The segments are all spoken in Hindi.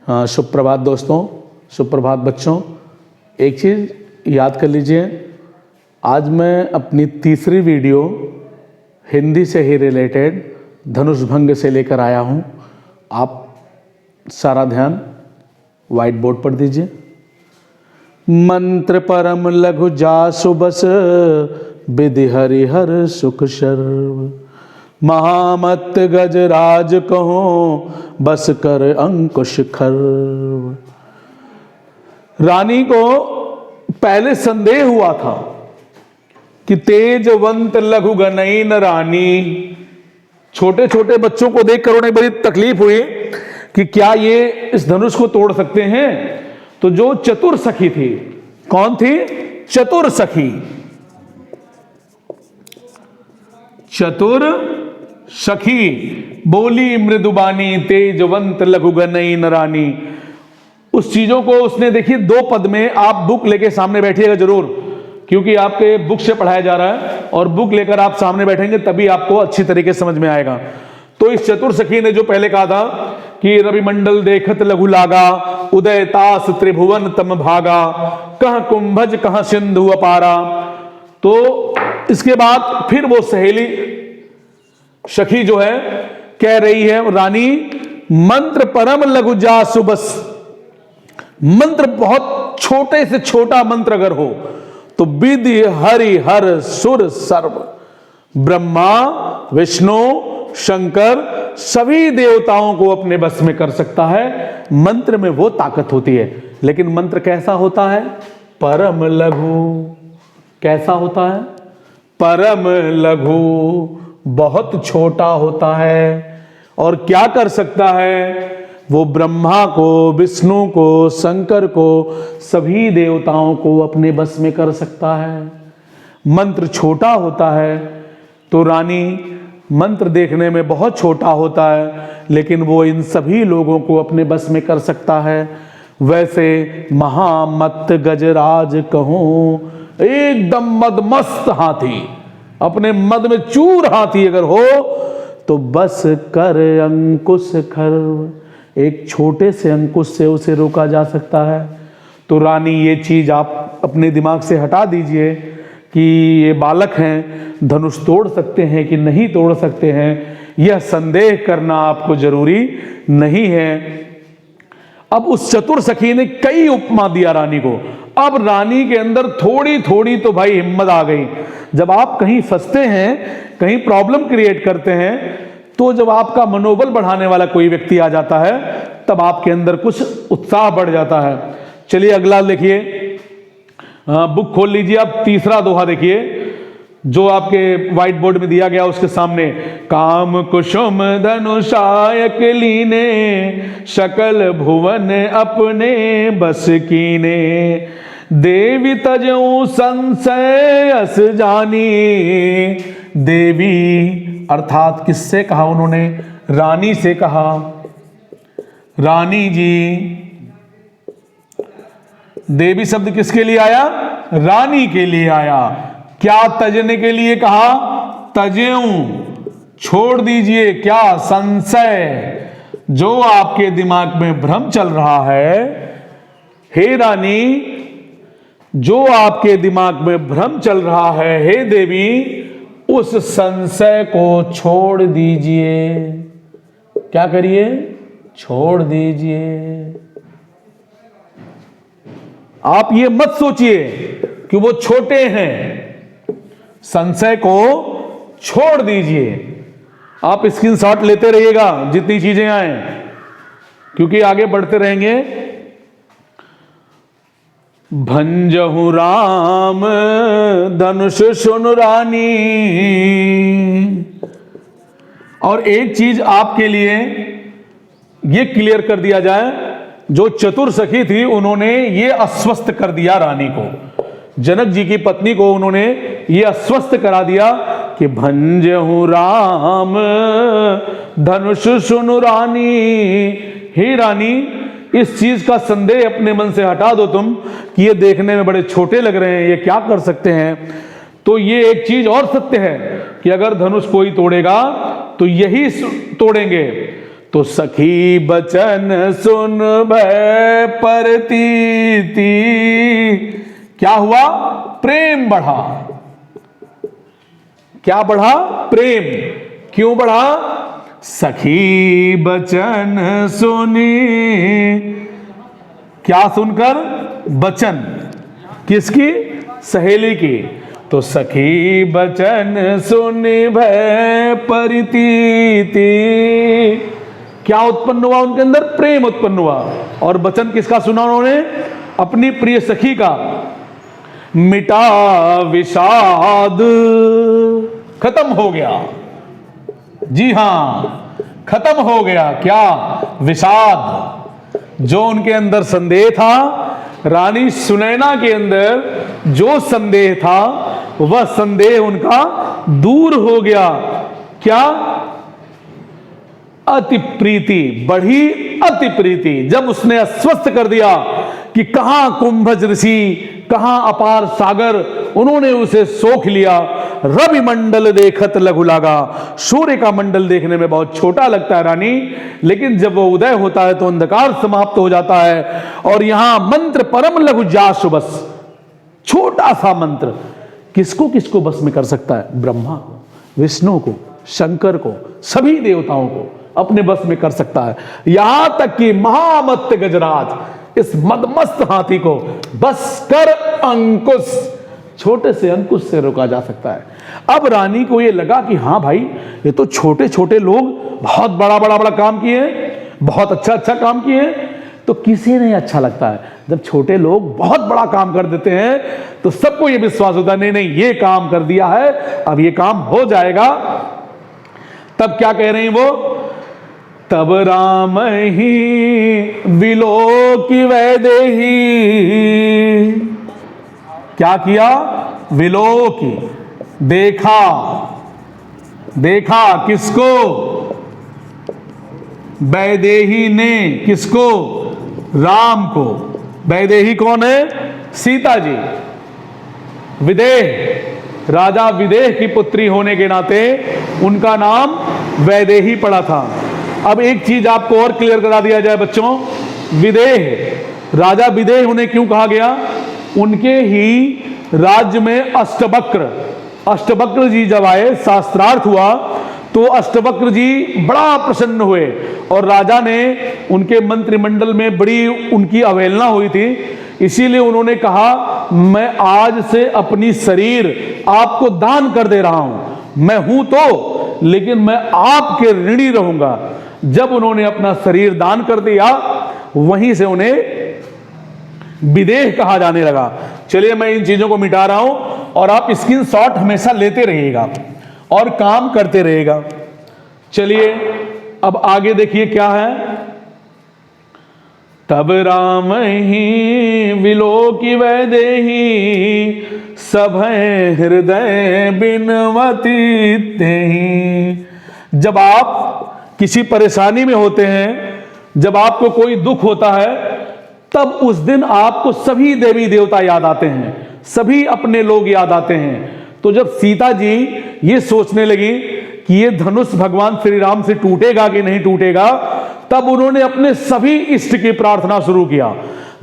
हाँ, सुप्रभात दोस्तों, सुप्रभात बच्चों। एक चीज़ याद कर लीजिए, आज मैं अपनी तीसरी वीडियो हिंदी से ही रिलेटेड धनुष भंग से लेकर आया हूँ। आप सारा ध्यान वाइट बोर्ड पर दीजिए। मंत्र परम लघु जासु बस, विधि हरिहर सुख सर्व। महामत गजराज कहो, बस कर अंकुश खर्व। रानी को पहले संदेह हुआ था कि तेजवंत लघु गनयन रानी। छोटे छोटे बच्चों को देखकर उन्हें बड़ी तकलीफ हुई कि क्या ये इस धनुष को तोड़ सकते हैं। तो जो चतुर सखी थी, कौन थी? चतुर सखी। चतुर सखी बोली मृदुबानी, तेजवंत लघु गनयन रानी। उस चीजों को उसने देखी दो पद में। आप बुक लेके सामने बैठिएगा जरूर, क्योंकि आपके बुक से पढ़ाया जा रहा है और बुक लेकर आप सामने बैठेंगे तभी आपको अच्छी तरीके से समझ में आएगा। तो इस चतुर सखी ने जो पहले कहा था कि रवि मंडल देखत लघु लागा, उदय तास त्रिभुवन तम भागा, कहां कुंभज कहां सिंधु अपारा। तो इसके बाद फिर वो सहेली सखी जो है कह रही है, रानी मंत्र परम लघु जासु बस। मंत्र बहुत छोटे से छोटा मंत्र अगर हो तो विधि हरि हर सुर सर्व। ब्रह्मा विष्णु शंकर सभी देवताओं को अपने बस में कर सकता है। मंत्र में वो ताकत होती है। लेकिन मंत्र कैसा होता है? परम लघु। कैसा होता है? परम लघु, बहुत छोटा होता है। और क्या कर सकता है? वो ब्रह्मा को, विष्णु को, शंकर को, सभी देवताओं को अपने बस में कर सकता है। मंत्र छोटा होता है। तो रानी मंत्र देखने में बहुत छोटा होता है, लेकिन वो इन सभी लोगों को अपने बस में कर सकता है। वैसे महामत गजराज कहूं, एकदम मदमस्त हाथी, अपने मद में चूर हाथी अगर हो तो बस कर अंकुश खर्व। एक छोटे से अंकुश से उसे रोका जा सकता है। तो रानी ये चीज आप अपने दिमाग से हटा दीजिए कि ये बालक हैं, धनुष तोड़ सकते हैं कि नहीं तोड़ सकते हैं, यह संदेह करना आपको जरूरी नहीं है। अब उस चतुर सखी ने कई उपमा दिया रानी को। अब रानी के अंदर थोड़ी थोड़ी तो भाई हिम्मत आ गई। जब आप कहीं फंसते हैं, कहीं प्रॉब्लम क्रिएट करते हैं, तो जब आपका मनोबल बढ़ाने वाला कोई व्यक्ति आ जाता है तब आपके अंदर कुछ उत्साह बढ़ जाता है। चलिए अगला देखिए, बुक खोल लीजिए। आप तीसरा दोहा देखिए जो आपके व्हाइट बोर्ड में दिया गया उसके सामने। काम कुसुम धनुषायक लीने, सकल भुवन अपने बस कीने। देवी तजऊ संशय अस जानी। देवी अर्थात किससे कहा उन्होंने? रानी से कहा। रानी जी, देवी शब्द किसके लिए आया? रानी के लिए आया। क्या तजने के लिए कहा? तजेऊ, छोड़ दीजिए। क्या? संशय, जो आपके दिमाग में भ्रम चल रहा है। हे रानी, जो आपके दिमाग में भ्रम चल रहा है, हे देवी, उस संशय को छोड़ दीजिए। क्या करिए? छोड़ दीजिए। आप ये मत सोचिए कि वो छोटे हैं। संशय को छोड़ दीजिए। आप स्क्रीनशॉट लेते रहिएगा जितनी चीजें आए, क्योंकि आगे बढ़ते रहेंगे। भंजहु राम धनुष सुन रानी। और एक चीज आपके लिए ये क्लियर कर दिया जाए, जो चतुर सखी थी उन्होंने ये अस्वस्थ कर दिया रानी को। जनक जी की पत्नी को उन्होंने ये अस्वस्थ करा दिया कि भंजहु राम धनुष सुन रानी। हे रानी, इस चीज का संदेह अपने मन से हटा दो तुम कि ये देखने में बड़े छोटे लग रहे हैं, ये क्या कर सकते हैं। तो ये एक चीज और सत्य है कि अगर धनुष कोई तोड़ेगा तो यही तोड़ेंगे। तो सखी बचन सुन भय परतीति। क्या हुआ? प्रेम बढ़ा। क्या बढ़ा? प्रेम। क्यों बढ़ा? सखी बचन सुनी। क्या सुनकर? बचन। किसकी? सहेली की। तो सखी बचन सुनि भय परितीति। क्या उत्पन्न हुआ उनके अंदर? प्रेम उत्पन्न हुआ। और वचन किसका सुना उन्होंने? अपनी प्रिय सखी का। मिटा विषाद। खत्म हो गया। जी हां, खत्म हो गया। क्या? विषाद। जो उनके अंदर संदेह था, रानी सुनैना के अंदर जो संदेह था, वह संदेह उनका दूर हो गया। क्या? अति प्रीति बढ़ी। अति प्रीति जब उसने अस्वस्थ कर दिया कि कहां कुंभज ऋषि, कहां अपार सागर, उन्होंने उसे सोख लिया। रवि मंडल देखत लघु लागा। सूर्य का मंडल देखने में बहुत छोटा लगता है रानी, लेकिन जब वो उदय होता है तो अंधकार समाप्त हो जाता है। और यहां मंत्र परम लघु जासु बस। छोटा सा मंत्र किसको किसको बस में कर सकता है? ब्रह्मा को, विष्णु को, शंकर को, सभी देवताओं को अपने बस में कर सकता है। यहां तक कि महामत्त गजराज, इस मदमस्त हाथी को बस कर अंकुश, छोटे से अंकुश से रोका जा सकता है। अब रानी को यह लगा कि हां भाई, ये तो छोटे छोटे लोग बहुत बड़ा काम किए हैं, बहुत अच्छा काम किए हैं। तो किसी नहीं अच्छा लगता है जब छोटे लोग बहुत बड़ा काम कर देते हैं, तो सबको यह विश्वास होता है नहीं नहीं, ये काम कर दिया है, अब ये काम हो जाएगा। तब क्या कह रहे हैं वो? तब राम ही विलोकी वैदेही। क्या किया? विलोकी, देखा। देखा किसको? वैदेही ने। किसको? राम को। वैदेही कौन है? सीता जी। विदेह, राजा विदेह की पुत्री होने के नाते उनका नाम वैदेही पड़ा था। अब एक चीज आपको और क्लियर करा दिया जाए बच्चों। विदेह, राजा विदेह उन्हें क्यों कहा गया? उनके ही राज्य में अष्टवक्र जी जब आए, शास्त्रार्थ हुआ, तो अष्टवक्र जी बड़ा प्रसन्न हुए और राजा ने, उनके मंत्रिमंडल में बड़ी उनकी अवहेलना हुई थी, इसीलिए उन्होंने कहा मैं आज से अपनी शरीर आपको दान कर दे रहा हूं। मैं हूं तो, लेकिन मैं आपके ऋणी रहूंगा। जब उन्होंने अपना शरीर दान कर दिया, वहीं से उन्हें विदेह कहा जाने लगा। चलिए मैं इन चीजों को मिटा रहा हूं और आप स्क्रीनशॉट हमेशा लेते रहिएगा और काम करते रहेगा। चलिए अब आगे देखिए क्या है। तब राम ही विलोकी वैदेही, सभय हृदय बिनवती तेहि। जब आप किसी परेशानी में होते हैं, जब आपको कोई दुख होता है, तब उस दिन आपको सभी देवी देवता याद आते हैं, सभी अपने लोग याद आते हैं। तो जब सीता जी ये सोचने लगी कि ये धनुष भगवान श्री राम से टूटेगा कि नहीं टूटेगा, तब उन्होंने अपने सभी इष्ट की प्रार्थना शुरू किया।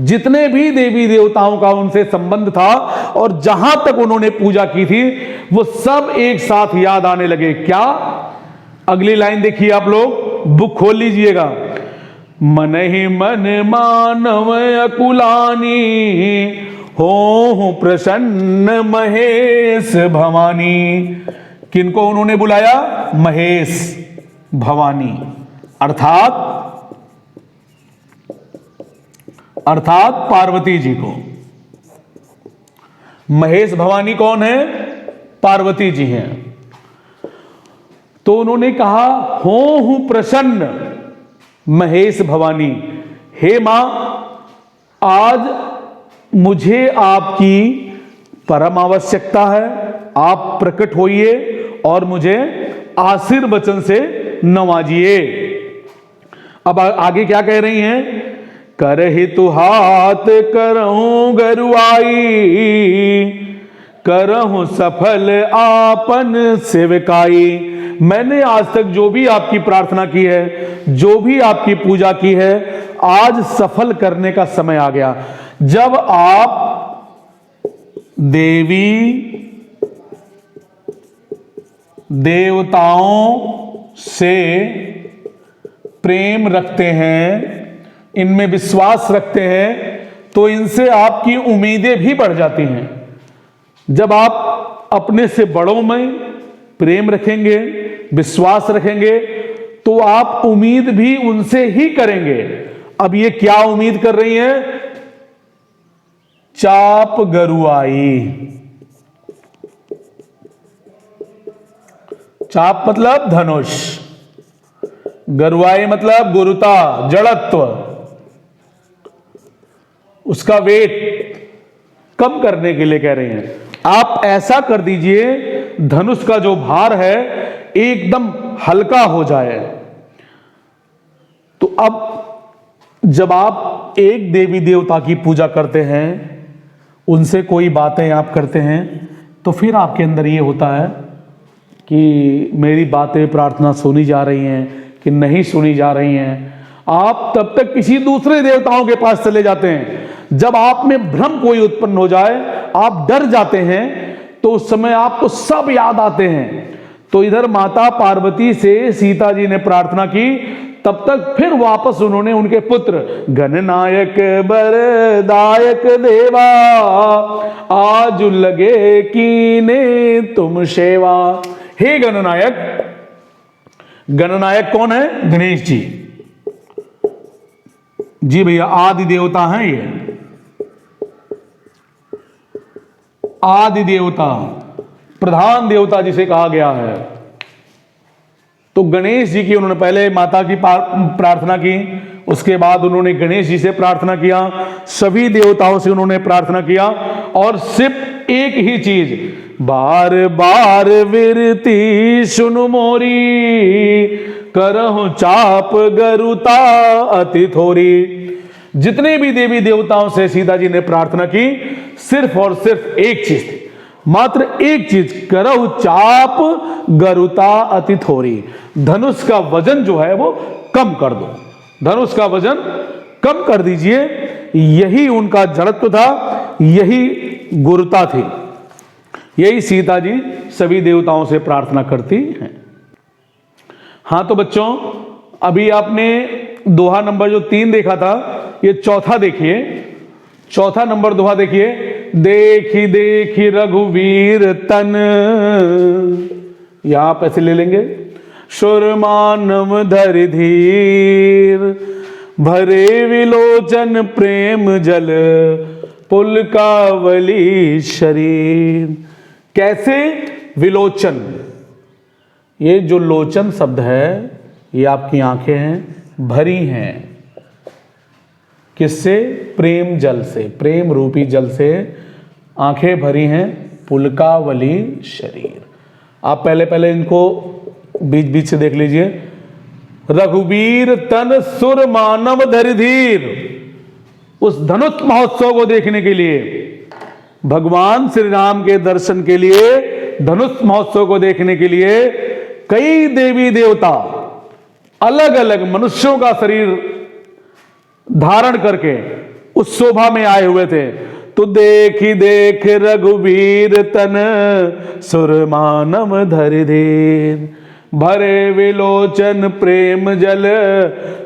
जितने भी देवी देवताओं का उनसे संबंध था और जहां तक उन्होंने पूजा की थी, वो सब एक साथ याद आने लगे। क्या? अगली लाइन देखिए आप लोग, बुक खोल लीजिएगा। मन ही मन मानव अकुलानी, हो प्रसन्न महेश भवानी। किनको उन्होंने बुलाया? महेश भवानी, अर्थात पार्वती जी को। महेश भवानी कौन है? पार्वती जी हैं। तो उन्होंने कहा हो प्रसन्न महेश भवानी, हे मां, आज मुझे आपकी परम आवश्यकता है, आप प्रकट होइए और मुझे आशीर्वचन से नवाजिए। अब आगे क्या कह रही हैं? करहि तु हाथ करऊं गरुआई, करहु सफल आपन सेवकाई। मैंने आज तक जो भी आपकी प्रार्थना की है, जो भी आपकी पूजा की है, आज सफल करने का समय आ गया। जब आप देवी देवताओं से प्रेम रखते हैं, इनमें विश्वास रखते हैं, तो इनसे आपकी उम्मीदें भी बढ़ जाती हैं। जब आप अपने से बड़ों में प्रेम रखेंगे, विश्वास रखेंगे, तो आप उम्मीद भी उनसे ही करेंगे। अब ये क्या उम्मीद कर रही हैं? चाप गरुआई। चाप मतलब धनुष, गरुआई मतलब गुरुता, जड़त्व, उसका वेट कम करने के लिए कह रहे हैं। आप ऐसा कर दीजिए, धनुष का जो भार है एकदम हल्का हो जाए। तो अब जब आप एक देवी देवता की पूजा करते हैं, उनसे कोई बातें आप करते हैं, तो फिर आपके अंदर ये होता है कि मेरी बातें, प्रार्थना सुनी जा रही हैं कि नहीं सुनी जा रही हैं। आप तब तक किसी दूसरे देवताओं के पास चले जाते हैं। जब आप में भ्रम कोई उत्पन्न हो जाए, आप डर जाते हैं, तो उस समय आपको सब याद आते हैं। तो इधर माता पार्वती से सीता जी ने प्रार्थना की, तब तक फिर वापस उन्होंने उनके पुत्र गणनायक बरदायक देवा, आज लगे कीने तुम सेवा। हे गणनायक, गणनायक कौन है? गणेश जी। जी भैया, आदि देवता हैं ये, आदि देवता, प्रधान देवता जिसे कहा गया है। तो गणेश जी की उन्होंने पहले माता की प्रार्थना की, उसके बाद उन्होंने गणेश जी से प्रार्थना किया, सभी देवताओं से उन्होंने प्रार्थना किया, और सिर्फ एक ही चीज, बार बार विरती सुनु मोरी, करहु चाप गरुता अति थोरी। जितने भी देवी देवताओं से सीता जी ने प्रार्थना की, सिर्फ और सिर्फ एक चीज थी, मात्र एक चीज, करहु चाप गरुता अति थोरी। धनुष का वजन जो है वो कम कर दो, धनुष का वजन कम कर दीजिए। यही उनका जड़त्व था, यही गुरुता थी। यही सीता जी सभी देवताओं से प्रार्थना करती हैं। हाँ तो बच्चों, अभी आपने दोहा नंबर जो 3 देखा था, ये चौथा देखिए। चौथा नंबर दोहा देखिए, देखी देखी रघुवीर तन, यहां आप ऐसे ले लेंगे, सुरमानव धरि धीर, भरे विलोचन प्रेम जल, पुलकावली शरीर। कैसे? विलोचन, ये जो लोचन शब्द है, ये आपकी आंखें हैं, भरी हैं किससे? प्रेम जल से, प्रेम रूपी जल से आंखें भरी हैं, पुलकावली शरीर। आप पहले पहले इनको बीच बीच से देख लीजिए। रघुवीर तन सुर मानव धरि धीर, उस धनुष महोत्सव को देखने के लिए, भगवान श्री राम के दर्शन के लिए, धनुष महोत्सव को देखने के लिए कई देवी देवता अलग अलग मनुष्यों का शरीर धारण करके उस शोभा में आए हुए थे। तो देखी देख रघुवीर तन, सुर मानव धरि धीर, भरे विलोचन प्रेम जल,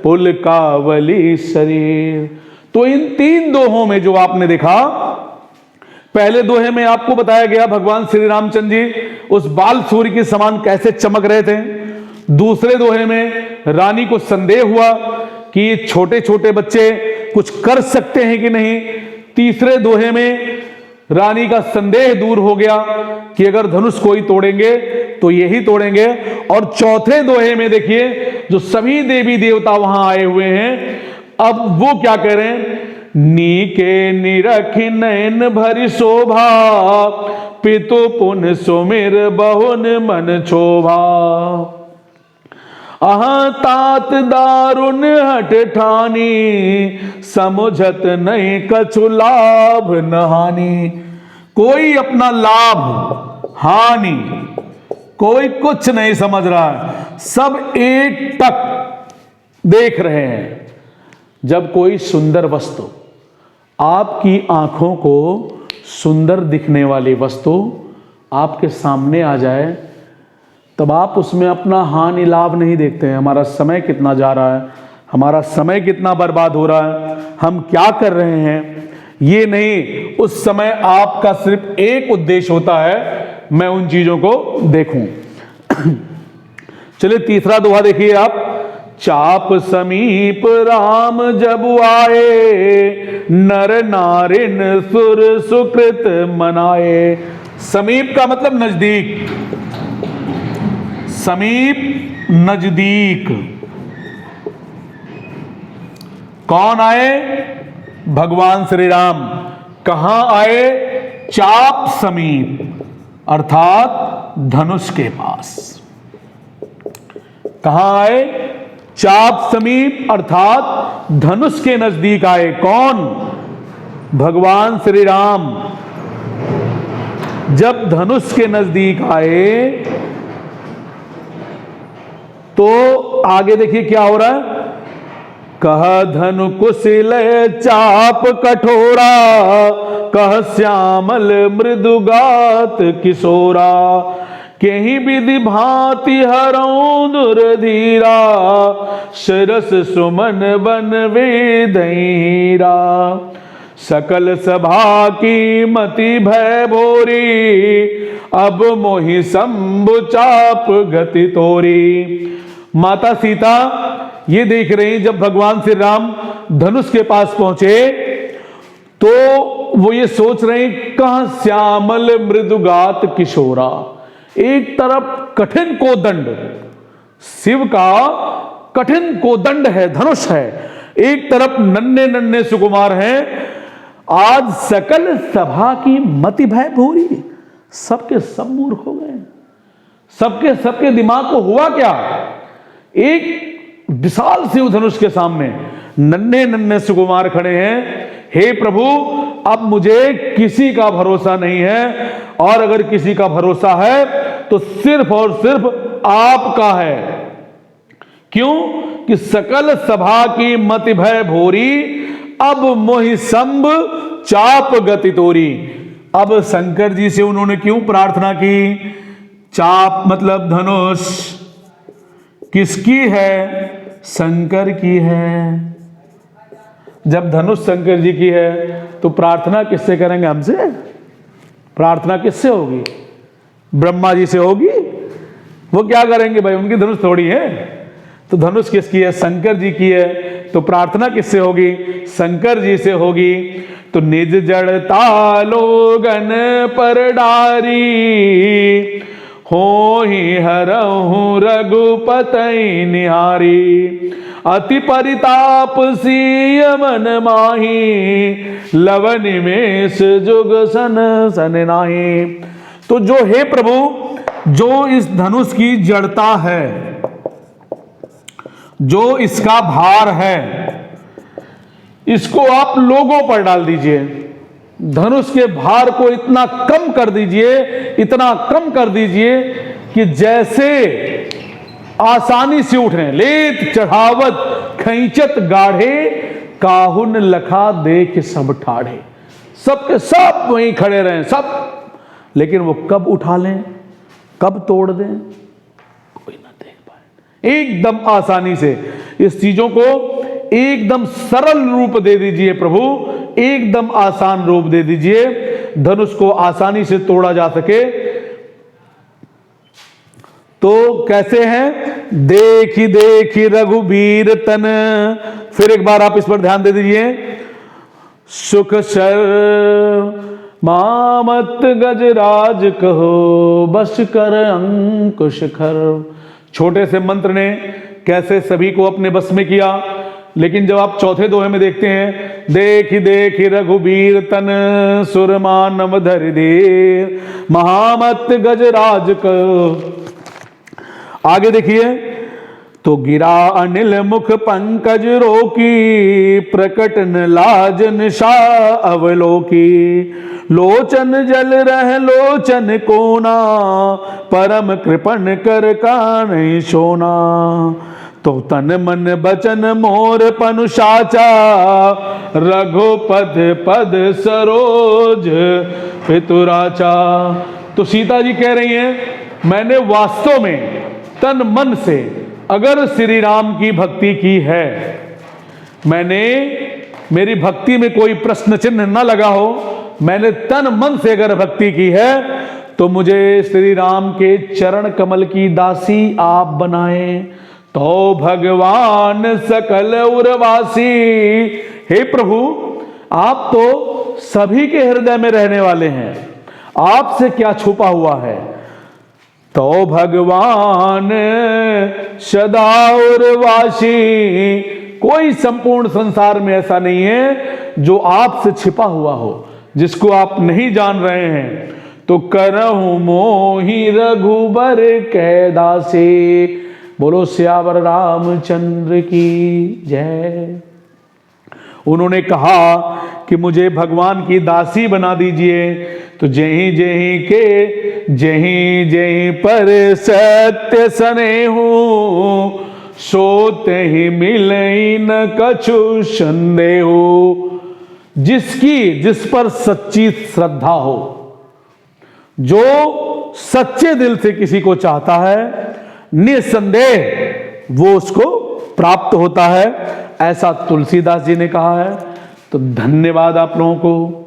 पुलकावली शरीर। तो इन 3 दोहों में जो आपने देखा, पहले दोहे में आपको बताया गया भगवान श्री रामचंद्र जी उस बाल सूर्य के समान कैसे चमक रहे थे। दूसरे दोहे में रानी को संदेह हुआ कि ये छोटे छोटे बच्चे कुछ कर सकते हैं कि नहीं। तीसरे दोहे में रानी का संदेह दूर हो गया कि अगर धनुष कोई तोड़ेंगे तो यही तोड़ेंगे। और चौथे दोहे में देखिए, जो सभी देवी देवता वहां आए हुए हैं, अब वो क्या कह रहे हैं? नीके निरखि नयन भरी शोभा, पितु पुन सुमिर बहुन मन क्षोभा, अहाँ तात दारुण हट ठानी, समुझत नहीं कछु लाभ नहानी। कोई अपना लाभ हानि कोई कुछ नहीं समझ रहा है, सब एक टक देख रहे हैं। जब कोई सुंदर वस्तु आपकी आंखों को सुंदर दिखने वाली वस्तु आपके सामने आ जाए, तब आप उसमें अपना हानि लाभ नहीं देखते हैं। हमारा समय कितना जा रहा है, हमारा समय कितना बर्बाद हो रहा है, हम क्या कर रहे हैं, ये नहीं। उस समय आपका सिर्फ एक उद्देश्य होता है, मैं उन चीजों को देखूं। चलिए तीसरा दोहा देखिए आप। चाप समीप राम जब आए, नर नारिन सुर सुकृत मनाए। समीप का मतलब नजदीक, समीप नजदीक। कौन आए? भगवान श्री राम। कहां आए? चाप समीप, अर्थात धनुष के पास। कहां आए? चाप समीप अर्थात धनुष के नजदीक आए। कौन? भगवान श्री राम। जब धनुष के नजदीक आए तो आगे देखिए क्या हो रहा है। कह धनु कुशिल चाप कठोरा, कह श्यामल मृदुगात किशोरा। केहि विधि भांति हरऊं दुर्धीरा, शिरस सुमन बन वेदहीरा। सकल सभा की मति भय भोरी, अब मोहि शंभु चाप गति तोरी। माता सीता ये देख रही, जब भगवान श्री राम धनुष के पास पहुंचे तो वो ये सोच रहे, कहां श्यामल मृदुगात किशोरा। एक तरफ कठिन कोदंड, शिव का कठिन कोदंड है, धनुष है, एक तरफ नन्हे नन्हे सुकुमार हैं। आज सकल सभा की मति भय भूरी, सबके सब मूर्ख हो गए। सबके सबके दिमाग को हुआ क्या? एक विशाल शिव धनुष के सामने नन्हे नन्हे सुकुमार खड़े हैं। हे प्रभु, अब मुझे किसी का भरोसा नहीं है, और अगर किसी का भरोसा है तो सिर्फ और सिर्फ आपका है। क्यों? कि सकल सभा की मति भय भोरी, अब मोहि शंभ चाप गति तोरी। अब शंकर जी से उन्होंने क्यों प्रार्थना की? चाप मतलब धनुष किसकी है? शंकर की है। जब धनुष शंकर जी की है तो प्रार्थना किससे करेंगे? हमसे। प्रार्थना किससे होगी? ब्रह्मा जी से होगी। वो क्या करेंगे भाई, उनकी धनुष थोड़ी है। तो धनुष किसकी है? शंकर जी की है। तो प्रार्थना किससे होगी? शंकर जी से होगी। तो निज जड़ता लोगन पर डारी, हो ही हरहु रघुपति निहारी। अति परिताप सिय मन माही, लव निमेष जुग सन सन नाही। तो जो हे प्रभु, जो इस धनुष की जड़ता है, जो इसका भार है, इसको आप लोगों पर डाल दीजिए। धनुष के भार को इतना कम कर दीजिए, इतना कम कर दीजिए कि जैसे आसानी से उठे। लेत चढ़ावत खैंचत गाढ़े, काहुन लखा देख सब ठाढ़े। सबके सब वहीं खड़े रहे सब, लेकिन वो कब उठा लें, कब तोड़ दें, कोई ना देख पाए। एकदम आसानी से इस चीजों को एकदम सरल रूप दे दीजिए प्रभु, एकदम आसान रूप दे दीजिए, धनुष को आसानी से तोड़ा जा सके। तो कैसे हैं? देखी देखी रघुबीर तन। फिर एक बार आप इस पर ध्यान दे दीजिए। सुख शर मामत गजराज कहो, बस कर अंकुश खर। छोटे से मंत्र ने कैसे सभी को अपने बस में किया, लेकिन जब आप चौथे दोहे में देखते हैं, देखी देखी रघुबीर तन, सुरमानव धरि धीर, महामत गजराज को। आगे देखिए, तो गिरा अनिल मुख पंकज रोकी, प्रकट न लाजन शाह अवलोकी। लोचन जल रह लोचन कोना, परम कृपण कर कान सोना। तो तन मन बचन मोर पनुषाचा, रघुपद पद सरोज पितुराचा। तो सीता जी कह रही हैं मैंने वास्तव में तन मन से अगर श्री राम की भक्ति की है, मैंने मेरी भक्ति में कोई प्रश्न चिन्ह न लगा हो, मैंने तन मन से अगर भक्ति की है तो मुझे श्री राम के चरण कमल की दासी आप बनाएं। तो भगवान सकल उर्वासी, हे प्रभु आप तो सभी के हृदय में रहने वाले हैं, आपसे क्या छुपा हुआ है। तो भगवान सदा उर्वासी, कोई संपूर्ण संसार में ऐसा नहीं है जो आपसे छिपा हुआ हो, जिसको आप नहीं जान रहे हैं। तो करहु मोहि रघुबर कै दासे, बोलो सियावर रामचंद्र की जय। उन्होंने कहा कि मुझे भगवान की दासी बना दीजिए। तो जहीं जहीं के जहीं जहीं पर सत्य सनेहु, सोते ही मिलई न कछु संदेहु। जिस पर सच्ची श्रद्धा हो, जो सच्चे दिल से किसी को चाहता है, निसंदेह वो उसको प्राप्त होता है, ऐसा तुलसीदास जी ने कहा है। तो धन्यवाद आप लोगों को।